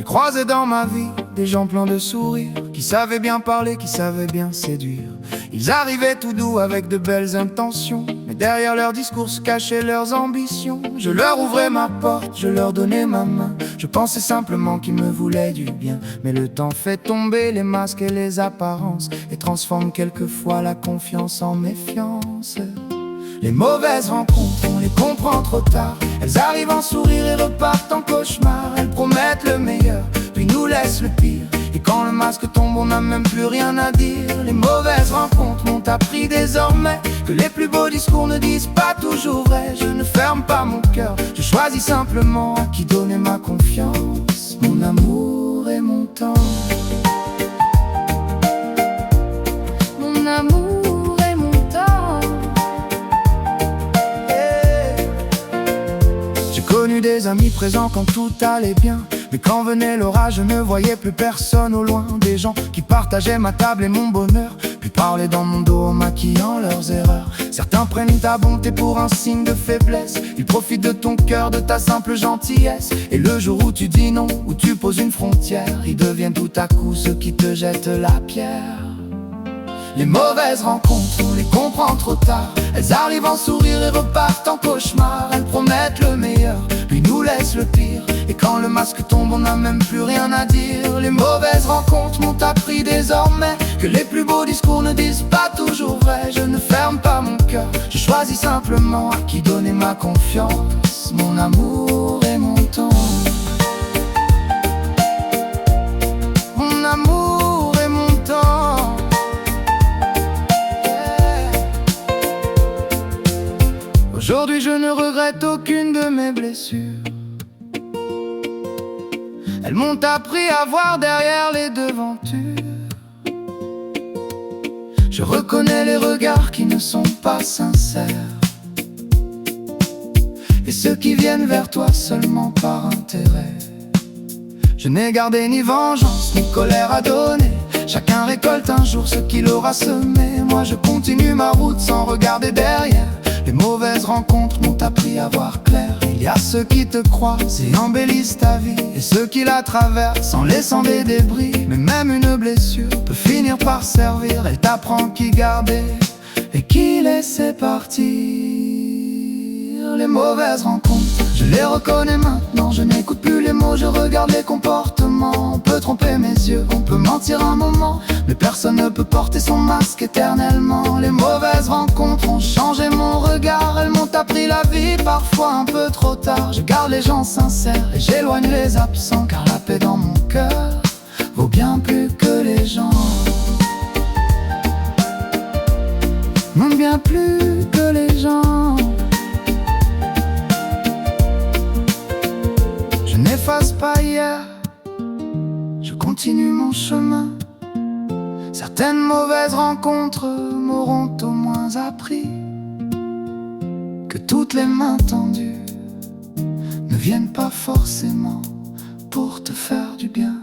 croisé dans ma vie des gens pleins de sourires, qui savaient bien parler, qui savaient bien séduire. Ils arrivaient tout doux avec de belles intentions, mais derrière leurs discours se cachaient leurs ambitions. Je leur ouvrais ma porte, je leur donnais ma main, je pensais simplement qu'ils me voulaient du bien. Mais le temps fait tomber les masques et les apparences, et transforme quelquefois la confiance en méfiance. Les mauvaises rencontres, on les comprend trop tard. Elles arrivent en sourire et repartent en cauchemar. Elles promettent le meilleur, puis nous laissent le pire. Et quand le masque tombe, on n'a même plus rien à dire. Les mauvaises rencontres m'ont appris désormais que les plus beaux discours ne disent pas toujours vrai. Je ne ferme pas mon cœur, je choisis simplement à qui donner ma confiance, mon amour et mon temps. Mon amour et mon temps. J'ai connu des amis présents quand tout allait bien, mais quand venait l'orage, je ne voyais plus personne au loin. Des gens qui partageaient ma table et mon bonheur, puis parlaient dans mon dos en maquillant leurs erreurs. Certains prennent ta bonté pour un signe de faiblesse. Ils profitent de ton cœur, de ta simple gentillesse. Et le jour où tu dis non, où tu poses une frontière, ils deviennent tout à coup ceux qui te jettent la pierre. Les mauvaises rencontres, on les comprend trop tard. Elles arrivent en sourire et repartent en cauchemar. Elles promettent le meilleur, puis nous laissent le pire. Et quand le masque tombe, on n'a même plus rien à dire. Les mauvaises rencontres m'ont appris désormais que les plus beaux discours ne disent pas toujours vrai. Je ne ferme pas mon cœur, je choisis simplement à qui donner ma confiance, mon amour et mon temps. Mon amour et mon temps. Aujourd'hui je ne regrette aucune de mes blessures. Elles m'ont appris à voir derrière les devantures. Je reconnais les regards qui ne sont pas sincères, et ceux qui viennent vers toi seulement par intérêt. Je n'ai gardé ni vengeance ni colère à donner. Chacun récolte un jour ce qu'il aura semé. Moi je continue ma route sans regarder derrière. Les mauvaises rencontres m'ont appris à voir clair. Il y a ceux qui te croisent et embellissent ta vie, et ceux qui la traversent en laissant des débris. Mais même une blessure peut finir par servir. Elle t'apprend qui garder et qui laisser partir. Les mauvaises rencontres, je les reconnais maintenant. Je n'écoute plus les mots, je regarde les comportements. On peut tromper mes yeux, on peut mentir un moment, mais personne ne peut porter son masque éternellement. Les mauvaises rencontres ont changé mon regard. Elles m'ont appris la vie, parfois un peu trop tard. Je garde les gens sincères et j'éloigne les absents, car la paix dans mon cœur vaut bien plus que les gens. Non, bien plus que les gens. Je n'efface pas hier, je continue mon chemin. Certaines mauvaises rencontres m'auront au moins appris que toutes les mains tendues ne viennent pas forcément pour te faire du bien.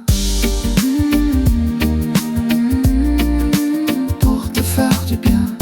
Pour te faire du bien.